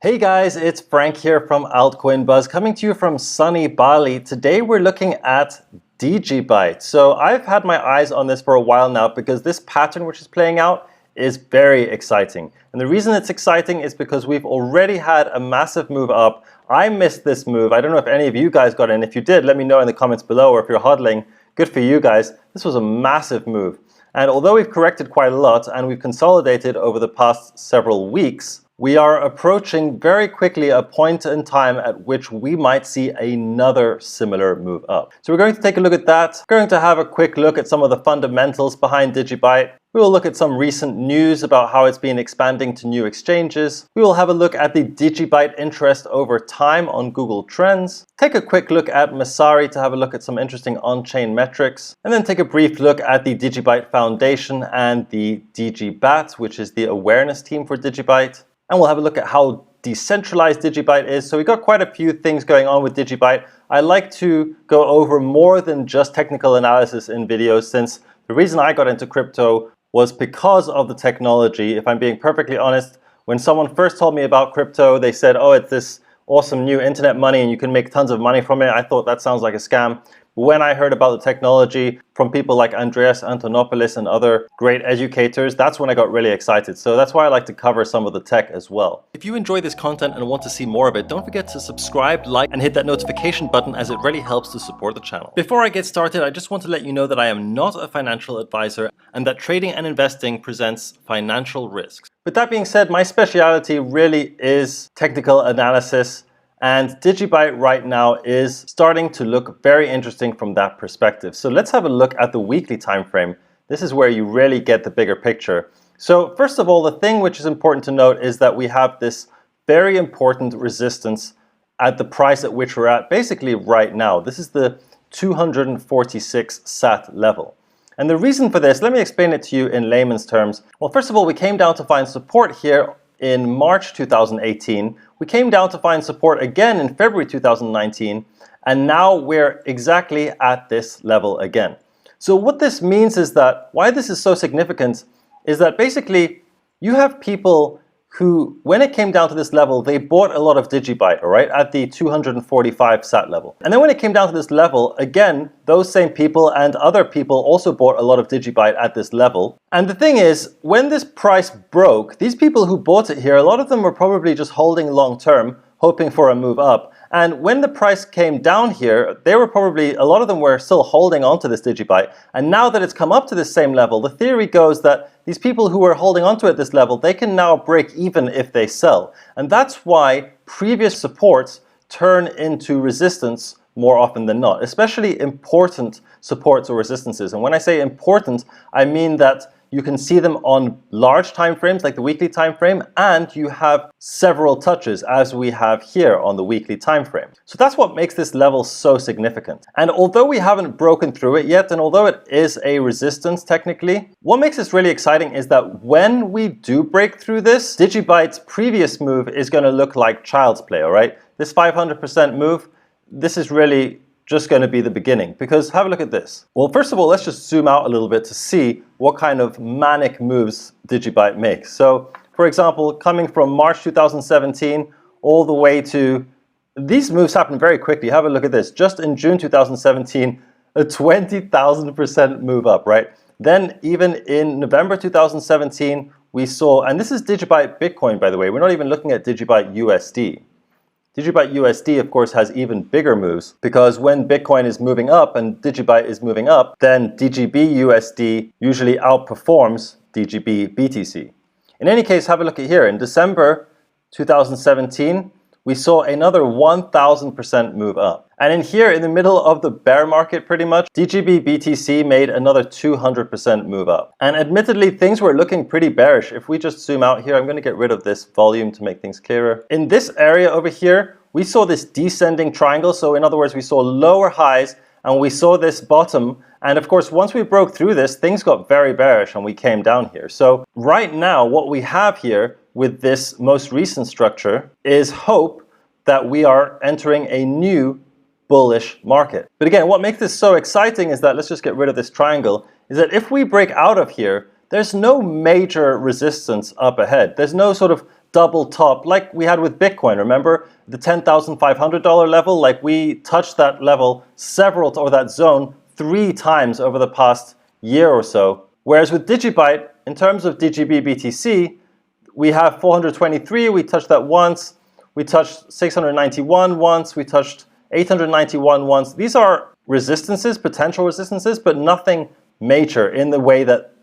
Hey guys, it's Frank here from Altcoin Buzz coming to you from sunny Bali. Today we're looking at Digibyte. So I've had my eyes on this for a while now because this pattern which is playing out is very exciting. And the reason it's exciting is because we've already had a massive move up. I missed this move. I don't know if any of you guys got in. If you did, let me know in the comments below, or if you're hodling, good for you guys. This was a massive move. And although we've corrected quite a lot and we've consolidated over the past several weeks, we are approaching very quickly a point in time at which we might see another similar move up. So we're going to take a look at that. We're going to have a quick look at some of the fundamentals behind Digibyte. We will look at some recent news about how it's been expanding to new exchanges. We will have a look at the Digibyte interest over time on Google Trends. Take a quick look at Messari to have a look at some interesting on-chain metrics. And then take a brief look at the Digibyte Foundation and the Digibat, which is the awareness team for Digibyte. And we'll have a look at how decentralized Digibyte is. So we've got quite a few things going on with Digibyte. I like to go over more than just technical analysis in videos, since the reason I got into crypto was because of the technology. If I'm being perfectly honest, when someone first told me about crypto, they said, oh, it's this awesome new internet money and you can make tons of money from it. I thought that sounds like a scam. When I heard about the technology from people like Andreas Antonopoulos and other great educators, that's when I got really excited. So that's why I like to cover some of the tech as well. If you enjoy this content and want to see more of it, don't forget to subscribe, like, and hit that notification button, as it really helps to support the channel. Before I get started, I just want to let you know that I am not a financial advisor and that trading and investing presents financial risks. With that being said, my specialty really is technical analysis. And Digibyte right now is starting to look very interesting from that perspective. So let's have a look at the weekly time frame. This is where you really get the bigger picture. So first of all, the thing which is important to note is that we have this very important resistance at the price at which we're at basically right now. This is the 246 sat level. And the reason for this, let me explain it to you in layman's terms. Well, first of all, we came down to find support here in March 2018. We came down to find support again in February 2019, and now we're exactly at this level again. So what this means is that, why this is so significant, is that basically you have people who, when it came down to this level, they bought a lot of Digibyte, all right, at the 245 sat level. And then when it came down to this level, again, those same people and other people also bought a lot of Digibyte at this level. And the thing is, when this price broke, these people who bought it here, a lot of them were probably just holding long term, hoping for a move up. And when the price came down here, they were probably, a lot of them were still holding on to this Digibyte. And now that it's come up to the same level, the theory goes that these people who were holding on to it at this level, they can now break even if they sell. And that's why previous supports turn into resistance more often than not, especially important supports or resistances. And when I say important, I mean that you can see them on large time frames like the weekly time frame, and you have several touches as we have here on the weekly time frame. So that's what makes this level so significant. And although we haven't broken through it yet, and although it is a resistance technically, what makes this really exciting is that when we do break through this, Digibyte's previous move is going to look like child's play, all right? This 500% move, this is really just going to be the beginning, because have a look at this. Well, first of all, let's just zoom out a little bit to see what kind of manic moves Digibyte makes. So, for example, coming from March 2017 all the way to, these moves happen very quickly. Have a look at this. Just in June 2017, a 20,000% move up, right? Then even in November 2017, we saw, and this is Digibyte Bitcoin, by the way. We're not even looking at Digibyte USD. Digibyte USD, of course, has even bigger moves, because when Bitcoin is moving up and Digibyte is moving up, then DGB USD usually outperforms DGB BTC. In any case, have a look at here. In December 2017, we saw another 1,000% move up. And in here, in the middle of the bear market pretty much, DGB BTC made another 200% move up. And admittedly, things were looking pretty bearish. If we just zoom out here, I'm going to get rid of this volume to make things clearer. In this area over here, we saw this descending triangle. So in other words, we saw lower highs and we saw this bottom. And of course, once we broke through this, things got very bearish and we came down here. So right now, what we have here with this most recent structure is hope that we are entering a new bullish market. But again, what makes this so exciting is that, let's just get rid of this triangle, is that if we break out of here, there's no major resistance up ahead. There's no sort of double top like we had with Bitcoin. Remember the $10,500 level? Like we touched that level or that zone 3 times over the past year or so. Whereas with Digibyte, in terms of DGB-BTC, we have 423, we touched that once, we touched 691 once, we touched 891 once. These are resistances, potential resistances, but nothing major in the way that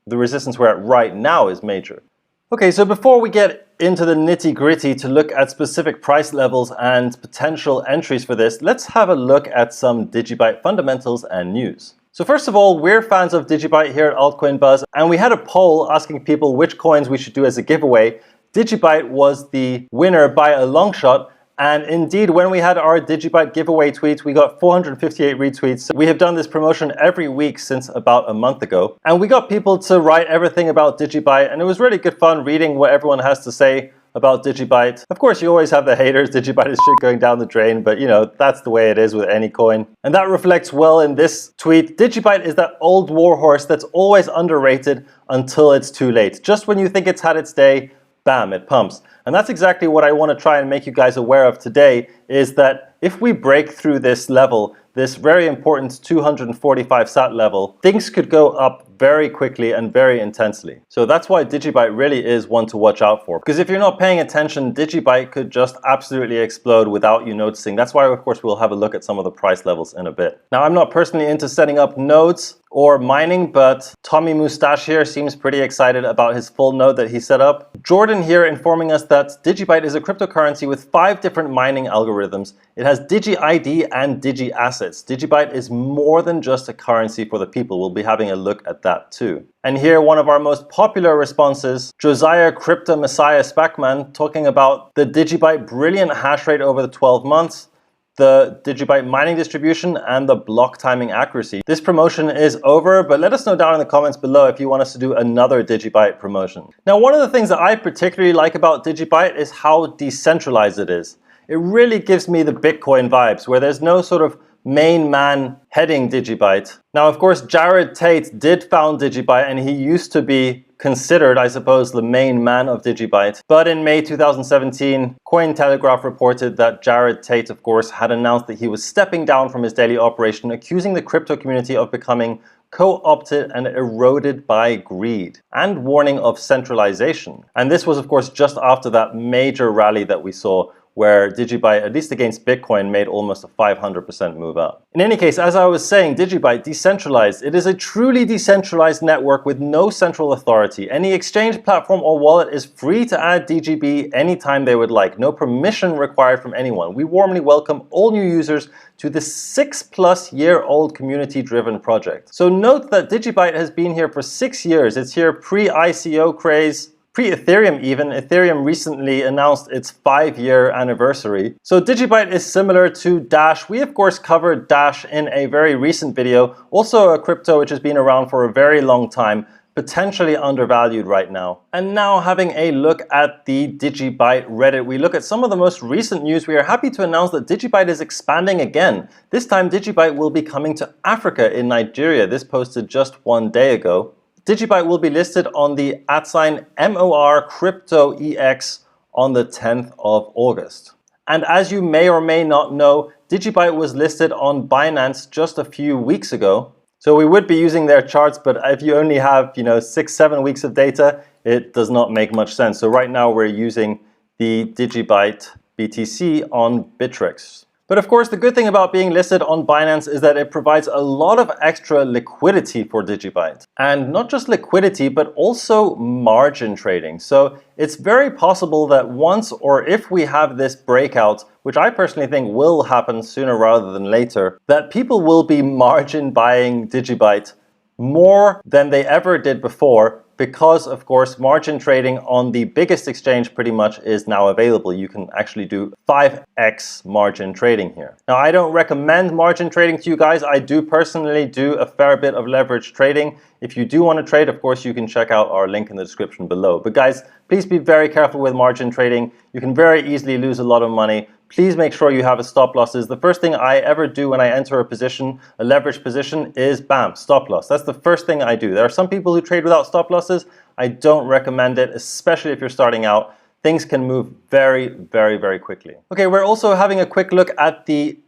the resistance we're at right now is major. Okay, so before we get into the nitty-gritty to look at specific price levels and potential entries for this, let's have a look at some Digibyte fundamentals and news. So first of all, we're fans of Digibyte here at Altcoin Buzz, and we had a poll asking people which coins we should do as a giveaway. Digibyte was the winner by a long shot, and indeed, when we had our Digibyte giveaway tweets, we got 458 retweets. We have done this promotion every week since about a month ago. And we got people to write everything about Digibyte, and it was really good fun reading what everyone has to say about Digibyte. Of course, you always have the haters. Digibyte is shit going down the drain, but you know, that's the way it is with any coin. And that reflects well in this tweet. Digibyte is that old warhorse that's always underrated until it's too late. Just when you think it's had its day, bam, it pumps. And that's exactly what I want to try and make you guys aware of today, is that if we break through this level, this very important 245 sat level, things could go up very quickly and very intensely. So that's why Digibyte really is one to watch out for. Because if you're not paying attention, Digibyte could just absolutely explode without you noticing. That's why, of course, we'll have a look at some of the price levels in a bit. Now, I'm not personally into setting up nodes or mining, but Tommy Mustache here seems pretty excited about his full node that he set up. Jordan here informing us that Digibyte is a cryptocurrency with 5 different mining algorithms. It has DigiID and DigiAssets. Digibyte is more than just a currency for the people. We'll be having a look at that too. And here, one of our most popular responses, Josiah Crypto Messiah Spackman, talking about the Digibyte brilliant hash rate over the 12 months, the Digibyte mining distribution, and the block timing accuracy. This promotion is over, but let us know down in the comments below if you want us to do another Digibyte promotion. Now, one of the things that I particularly like about Digibyte is how decentralized it is. It really gives me the Bitcoin vibes, where there's no sort of main man heading Digibyte. Now, of course, Jared Tate did found Digibyte, and he used to be considered, I suppose, the main man of Digibyte. But in May 2017, Cointelegraph reported that Jared Tate, of course, had announced that he was stepping down from his daily operation, accusing the crypto community of becoming co-opted and eroded by greed, and warning of centralization. And this was, of course, just after that major rally that we saw, where Digibyte, at least against Bitcoin, made almost a 500% move up. In any case, as I was saying, Digibyte, decentralized. It is a truly decentralized network with no central authority. Any exchange, platform, or wallet is free to add DGB anytime they would like. No permission required from anyone. We warmly welcome all new users to the 6-plus-year-old community-driven project. So note that Digibyte has been here for 6 years. It's here pre-ICO craze, pre-Ethereum even. Ethereum recently announced its 5-year anniversary. So Digibyte is similar to Dash. We of course covered Dash in a very recent video. Also a crypto which has been around for a very long time, potentially undervalued right now. And now, having a look at the Digibyte Reddit, we look at some of the most recent news. We are happy to announce that Digibyte is expanding again. This time Digibyte will be coming to Africa in Nigeria. This posted just 1 day ago. Digibyte will be listed on the @MOR Crypto EX on the 10th of August. And as you may or may not know, Digibyte was listed on Binance just a few weeks ago. So we would be using their charts, but if you only have, 6-7 weeks of data, it does not make much sense. So right now we're using the Digibyte BTC on Bittrex. But of course, the good thing about being listed on Binance is that it provides a lot of extra liquidity for Digibyte. And not just liquidity, but also margin trading. So it's very possible that once, or if we have this breakout, which I personally think will happen sooner rather than later, that people will be margin buying Digibyte more than they ever did before, because of course margin trading on the biggest exchange pretty much is now available. You can actually do 5x margin trading here. Now, I don't recommend margin trading to you guys. I do personally do a fair bit of leverage trading. If you do want to trade, of course, you can check out our link in the description below. But guys, please be very careful with margin trading. You can very easily lose a lot of money. Please make sure you have a stop losses. The first thing I ever do when I enter a position, a leverage position, is bam, stop loss. That's the first thing I do. There are some people who trade without stop losses. I don't recommend it, especially if you're starting out. things can move very, very, very quickly. Okay, we're also having a quick look at the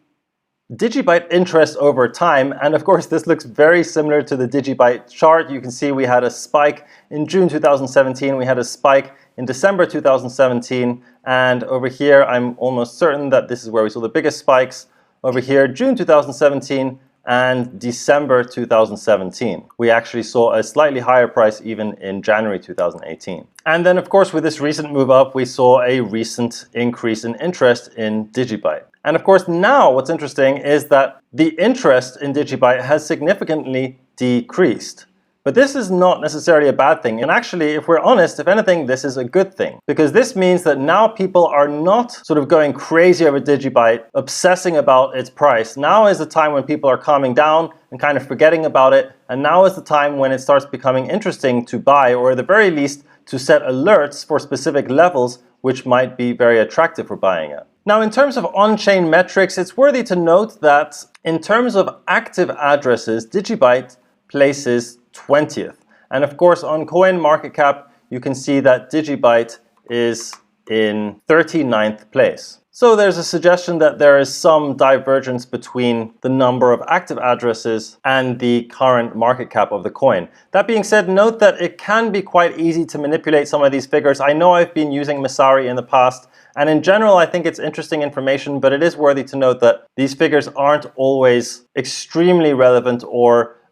Digibyte interest over time, and of course this looks very similar to the Digibyte chart. You can see we had a spike in June 2017, we had a spike in December 2017, and over here I'm almost certain that this is where we saw the biggest spikes. Over here, June 2017 and December 2017. We actually saw a slightly higher price even in January 2018. And then of course with this recent move up, we saw a recent increase in interest in Digibyte. And of course now what's interesting is that the interest in Digibyte has significantly decreased. But this is not necessarily a bad thing. And actually, if we're honest, if anything, this is a good thing. Because this means that now people are not sort of going crazy over Digibyte, obsessing about its price. Now is the time when people are calming down and kind of forgetting about it. And now is the time when it starts becoming interesting to buy, or at the very least, to set alerts for specific levels, which might be very attractive for buying it. Now, in terms of on-chain metrics, it's worthy to note that in terms of active addresses, Digibyte places 20th. And of course, on CoinMarketCap, you can see that Digibyte is in 39th place. So there's a suggestion that there is some divergence between the number of active addresses and the current market cap of the coin. That being said, note that it can be quite easy to manipulate some of these figures. I know I've been using Messari in the past, and in general, I think it's interesting information, but it is worthy to note that these figures aren't always extremely relevant,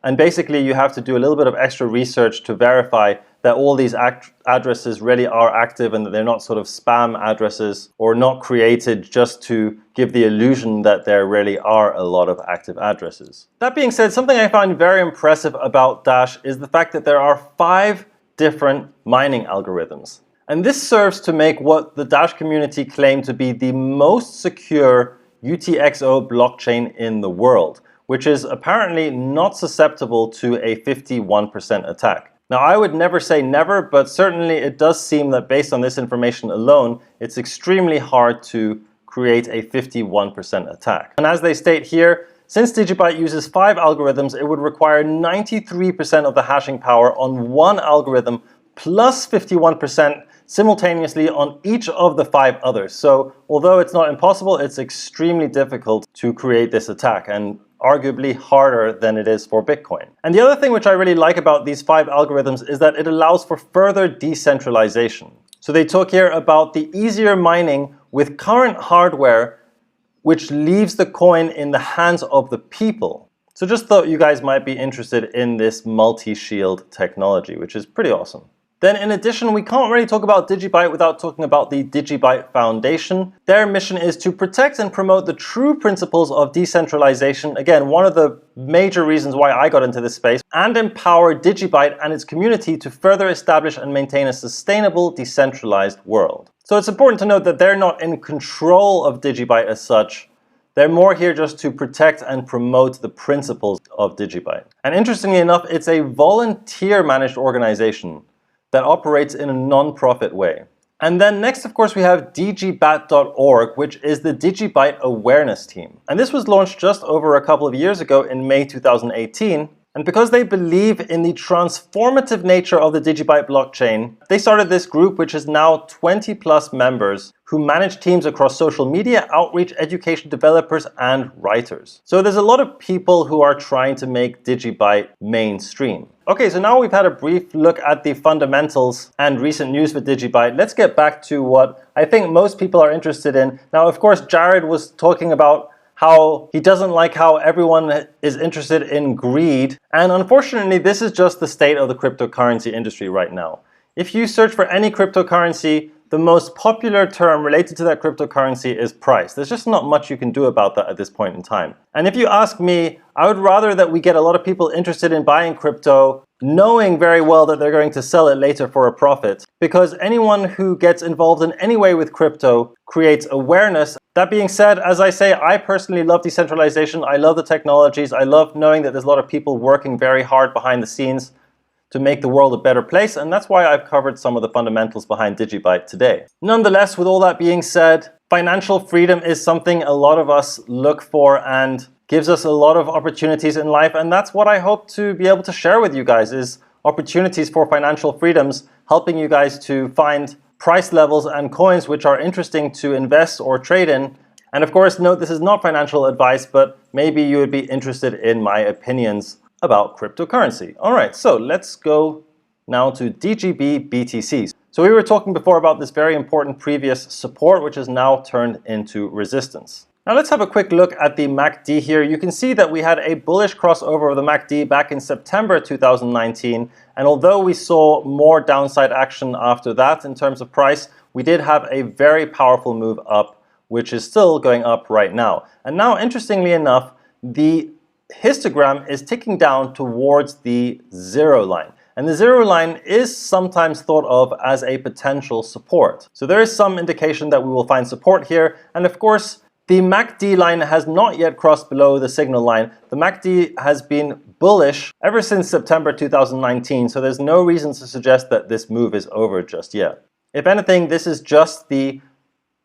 and basically you have to do a little bit of extra research to verify that all these addresses really are active and that they're not sort of spam addresses or not created just to give the illusion that there really are a lot of active addresses. That being said, something I find very impressive about Dash is the fact that there are 5 different mining algorithms. And this serves to make what the Dash community claim to be the most secure UTXO blockchain in the world, which is apparently not susceptible to a 51% attack. Now, I would never say never, but certainly it does seem that based on this information alone, it's extremely hard to create a 51% attack. And as they state here, since Digibyte uses 5 algorithms, it would require 93% of the hashing power on one algorithm plus 51% simultaneously on each of the 5 others. So although it's not impossible, it's extremely difficult to create this attack, and arguably harder than it is for Bitcoin. And the other thing which I really like about these 5 algorithms is that it allows for further decentralization. So they talk here about the easier mining with current hardware, which leaves the coin in the hands of the people. So just thought you guys might be interested in this multi-shield technology, which is pretty awesome. Then in addition, we can't really talk about Digibyte without talking about the Digibyte Foundation. Their mission is to protect and promote the true principles of decentralization. Again, one of the major reasons why I got into this space, and empower Digibyte and its community to further establish and maintain a sustainable, decentralized world. So it's important to note that they're not in control of Digibyte as such. They're more here just to protect and promote the principles of Digibyte. And interestingly enough, it's a volunteer-managed organization that operates in a non-profit way. And then next, of course, we have Digibat.org, which is the Digibyte awareness team. And this was launched just over a couple of years ago in May 2018. And because they believe in the transformative nature of the Digibyte blockchain, they started this group, which is now 20+ members who manage teams across social media, outreach, education developers, and writers. So there's a lot of people who are trying to make Digibyte mainstream. Okay, so now we've had a brief look at the fundamentals and recent news for Digibyte. Let's get back to what I think most people are interested in. Now, of course, Jared was talking about how he doesn't like how everyone is interested in greed. And unfortunately, this is just the state of the cryptocurrency industry right now. If you search for any cryptocurrency, the most popular term related to that cryptocurrency is price. There's just not much you can do about that at this point in time. And if you ask me, I would rather that we get a lot of people interested in buying crypto, knowing very well that they're going to sell it later for a profit. Because anyone who gets involved in any way with crypto creates awareness. That being said, as I say, I personally love decentralization. I love the technologies. I love knowing that there's a lot of people working very hard behind the scenes to make the world a better place, and that's why I've covered some of the fundamentals behind Digibyte today. Nonetheless, with all that being said, financial freedom is something a lot of us look for and gives us a lot of opportunities in life, and that's what I hope to be able to share with you guys, is opportunities for financial freedoms, helping you guys to find price levels and coins which are interesting to invest or trade in. And of course, note this is not financial advice, but maybe you would be interested in my opinions about cryptocurrency. All right, so let's go now to DGB BTC. So we were talking before about this very important previous support, which is now turned into resistance. Now let's have a quick look at the MACD here. You can see that we had a bullish crossover of the MACD back in September 2019. And although we saw more downside action after that in terms of price, we did have a very powerful move up, which is still going up right now. And now, interestingly enough, the histogram is ticking down towards the zero line. And the zero line is sometimes thought of as a potential support. So there is some indication that we will find support here. And of course, the MACD line has not yet crossed below the signal line. The MACD has been bullish ever since September 2019, so there's no reason to suggest that this move is over just yet. If anything, this is just the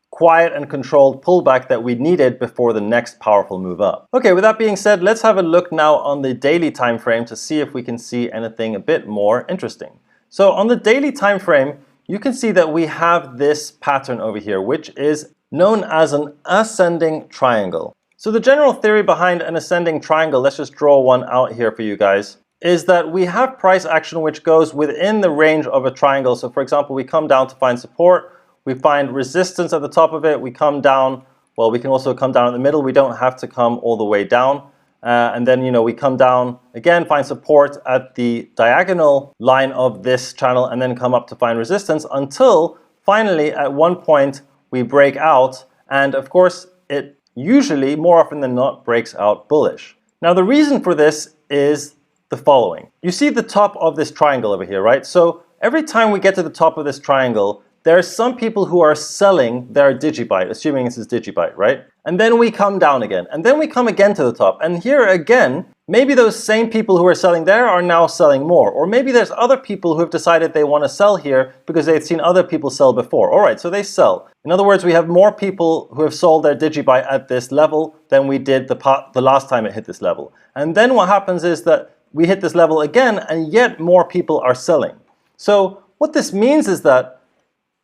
quiet and controlled pullback that we needed before the next powerful move up. Okay, with that being said, let's have a look now on the daily time frame to see if we can see anything a bit more interesting. So on the daily time frame, you can see that we have this pattern over here, which is known as an ascending triangle. So the general theory behind an ascending triangle, let's just draw one out here for you guys, is that we have price action which goes within the range of a triangle. So for example, we come down to find support, we find resistance at the top of it, we come down, well, we can also come down in the middle, we don't have to come all the way down. And then, we come down again, find support at the diagonal line of this channel, and then come up to find resistance until finally at one point we break out, and of course it usually, more often than not, breaks out bullish. Now the reason for this is the following. You see the top of this triangle over here, right? So every time we get to the top of this triangle, there are some people who are selling their Digibyte, assuming this is Digibyte, right? And then we come down again, and then we come again to the top. And here again, maybe those same people who are selling there are now selling more. Or maybe there's other people who have decided they want to sell here because they've seen other people sell before. All right, so they sell. In other words, we have more people who have sold their Digibyte at this level than we did the last time it hit this level. And then what happens is that we hit this level again, and yet more people are selling. So what this means is that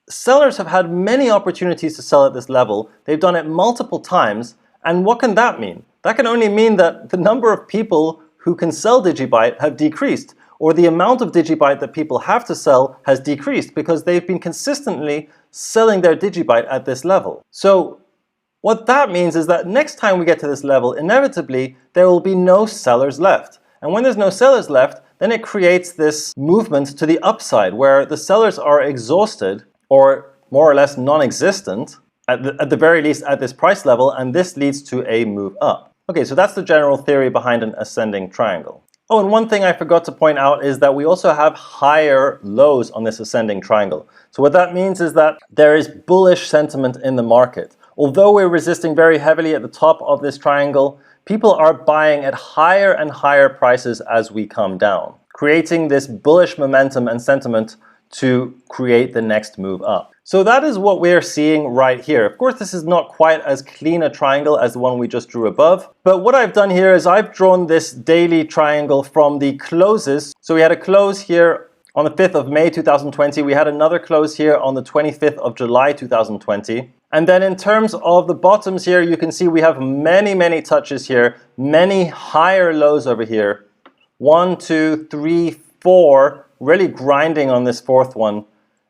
sellers have had many opportunities to sell at this level. They've done it multiple times. And what can that mean? That can only mean that the number of people who can sell Digibyte have decreased, or the amount of Digibyte that people have to sell has decreased because they've been consistently selling their Digibyte at this level. So what that means is that next time we get to this level, inevitably, there will be no sellers left. And when there's no sellers left, then it creates this movement to the upside where the sellers are exhausted or more or less non-existent, at the very least at this price level, and this leads to a move up. Okay, so that's the general theory behind an ascending triangle. Oh, and one thing I forgot to point out is that we also have higher lows on this ascending triangle. So what that means is that there is bullish sentiment in the market. Although we're resisting very heavily at the top of this triangle, people are buying at higher and higher prices as we come down, creating this bullish momentum and sentiment to create the next move up. So that is what we're seeing right here. Of course, this is not quite as clean a triangle as the one we just drew above, but what I've done here is I've drawn this daily triangle from the closes. So we had a close here on the 5th of May 2020. We had another close here on the 25th of July 2020. And then in terms of the bottoms here, you can see we have many, many touches here, many higher lows over here. 1, 2, 3, 4, really grinding on this fourth one.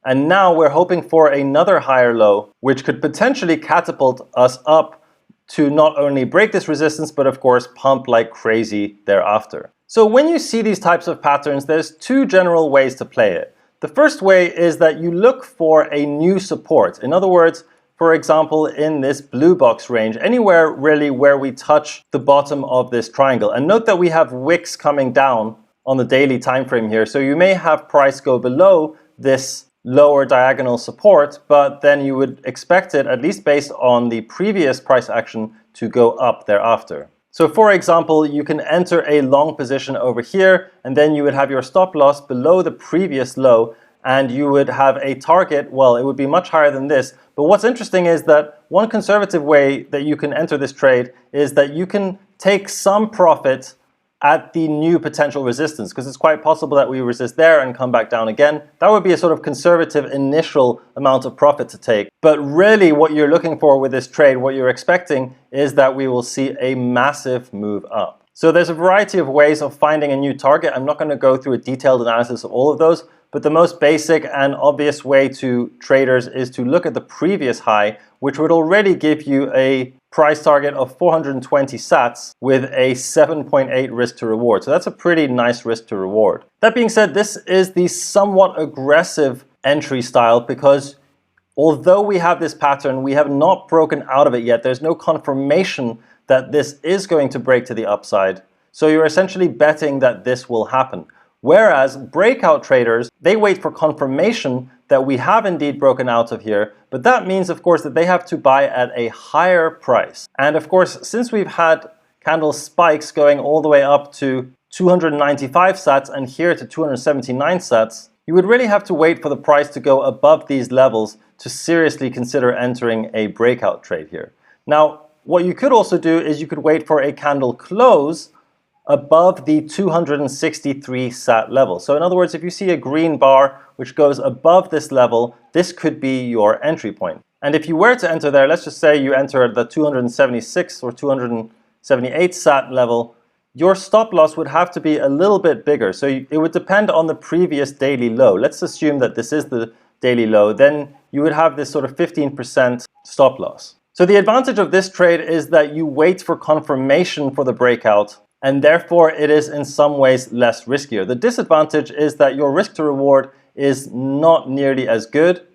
And now we're hoping for another higher low, which could potentially catapult us up to not only break this resistance, but of course pump like crazy thereafter. So when you see these types of patterns, there's two general ways to play it. The first way is that you look for a new support. In other words, for example, in this blue box range, anywhere really where we touch the bottom of this triangle. And note that we have wicks coming down on the daily time frame here. So you may have price go below this lower diagonal support, but then you would expect it, at least based on the previous price action, to go up thereafter. So for example, you can enter a long position over here, and then you would have your stop loss below the previous low, and you would have a target, well, it would be much higher than this. But what's interesting is that one conservative way that you can enter this trade is that you can take some profit at the new potential resistance, because it's quite possible that we resist there and come back down again. That would be a sort of conservative initial amount of profit to take. But really what you're looking for with this trade, what you're expecting, is that we will see a massive move up. So there's a variety of ways of finding a new target. I'm not going to go through a detailed analysis of all of those, but the most basic and obvious way to traders is to look at the previous high, which would already give you a price target of 420 sats with a 7.8 risk to reward. So that's a pretty nice risk to reward. That being said, this is the somewhat aggressive entry style because although we have this pattern, we have not broken out of it yet. There's no confirmation that this is going to break to the upside. So you're essentially betting that this will happen. Whereas breakout traders, they wait for confirmation that we have indeed broken out of here, but that means of course that they have to buy at a higher price. And of course, since we've had candle spikes going all the way up to 295 sats and here to 279 sats, you would really have to wait for the price to go above these levels to seriously consider entering a breakout trade here. Now, what you could also do is you could wait for a candle close above the 263 sat level. So in other words, if you see a green bar which goes above this level, this could be your entry point. And if you were to enter there, let's just say you enter at the 276 or 278 sat level, your stop loss would have to be a little bit bigger. So it would depend on the previous daily low. Let's assume that this is the daily low. Then you would have this sort of 15% stop loss. So the advantage of this trade is that you wait for confirmation for the breakout, and therefore it is in some ways less riskier. The disadvantage is that your risk to reward is not nearly as good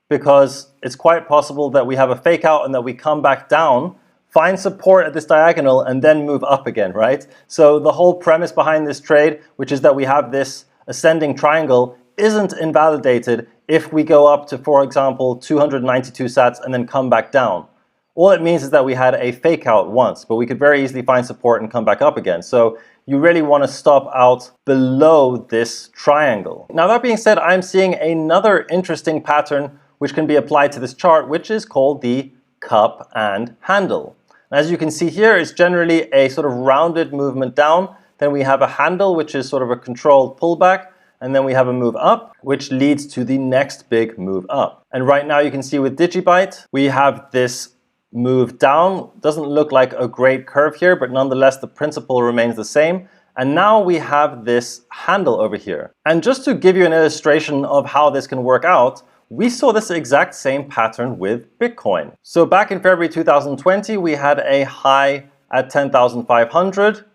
because it's quite possible that we have a fake out and that we come back down, find support at this diagonal, and then move up again, right? So the whole premise behind this trade, which is that we have this ascending triangle, isn't invalidated if we go up to, for example, 292 sats and then come back down. All it means is that we had a fake out once, but we could very easily find support and come back up again. So you really want to stop out below this triangle. Now that being said, I'm seeing another interesting pattern which can be applied to this chart, which is called the cup and handle. As you can see here, it's generally a sort of rounded movement down. Then we have a handle, which is sort of a controlled pullback. And then we have a move up, which leads to the next big move up. And right now you can see with Digibyte, we have this move down. Doesn't look like a great curve here, but nonetheless, the principle remains the same. And now we have this handle over here. And just to give you an illustration of how this can work out, we saw this exact same pattern with Bitcoin. So back in February 2020, we had a high at 10,500.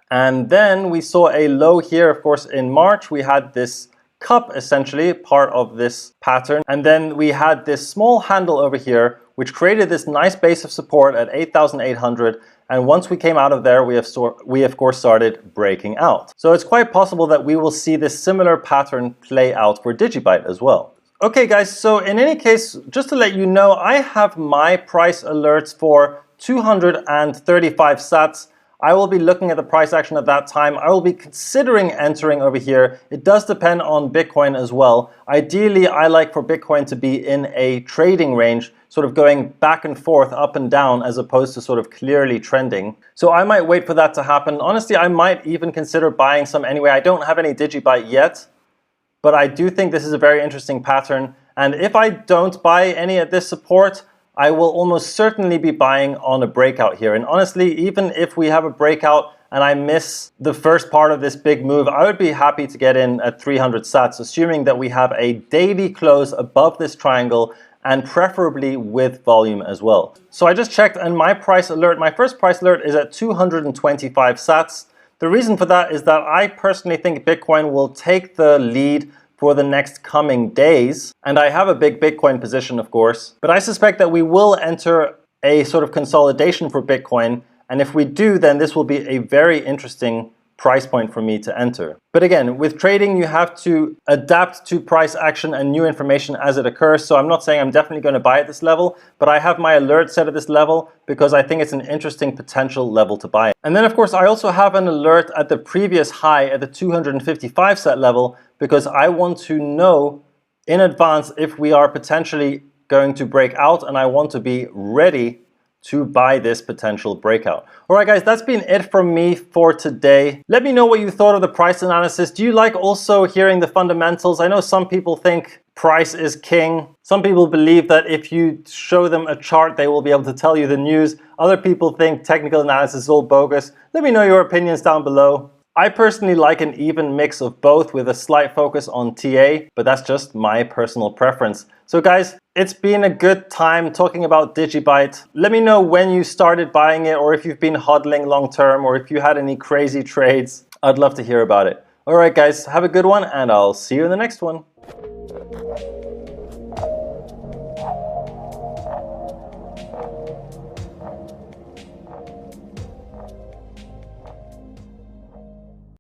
And then we saw a low here, of course, in March. We had this cup, essentially, part of this pattern. And then we had this small handle over here, which created this nice base of support at 8,800. And once we came out of there, we of course started breaking out. So it's quite possible that we will see this similar pattern play out for Digibyte as well. Okay, guys, so in any case, just to let you know, I have my price alerts for 235 sats. I will be looking at the price action at that time. I will be considering entering over here. It does depend on Bitcoin as well. Ideally, I like for Bitcoin to be in a trading range, sort of going back and forth, up and down, as opposed to sort of clearly trending. So I might wait for that to happen. Honestly, I might even consider buying some anyway. I don't have any Digibyte yet, but I do think this is a very interesting pattern. And if I don't buy any at this support, I will almost certainly be buying on a breakout here. And honestly, even if we have a breakout and I miss the first part of this big move, I would be happy to get in at 300 sats, assuming that we have a daily close above this triangle and preferably with volume as well. So I just checked and my price alert, my first price alert is at 225 sats. The reason for that is that I personally think Bitcoin will take the lead for the next coming days. And I have a big Bitcoin position, of course, but I suspect that we will enter a sort of consolidation for Bitcoin. And if we do, then this will be a very interesting price point for me to enter. But again, with trading, you have to adapt to price action and new information as it occurs. So I'm not saying I'm definitely going to buy at this level, but I have my alert set at this level because I think it's an interesting potential level to buy. And then of course, I also have an alert at the previous high at the 255 set level because I want to know in advance if we are potentially going to break out, and I want to be ready to buy this potential breakout. All right, guys, that's been it from me for today. Let me know what you thought of the price analysis. Do you like also hearing the fundamentals? I know some people think price is king. Some people believe that if you show them a chart, they will be able to tell you the news. Other people think technical analysis is all bogus. Let me know your opinions down below. I personally like an even mix of both with a slight focus on TA, but that's just my personal preference. So guys, it's been a good time talking about Digibyte. Let me know when you started buying it, or if you've been hodling long term, or if you had any crazy trades. I'd love to hear about it. All right, guys, have a good one, and I'll see you in the next one.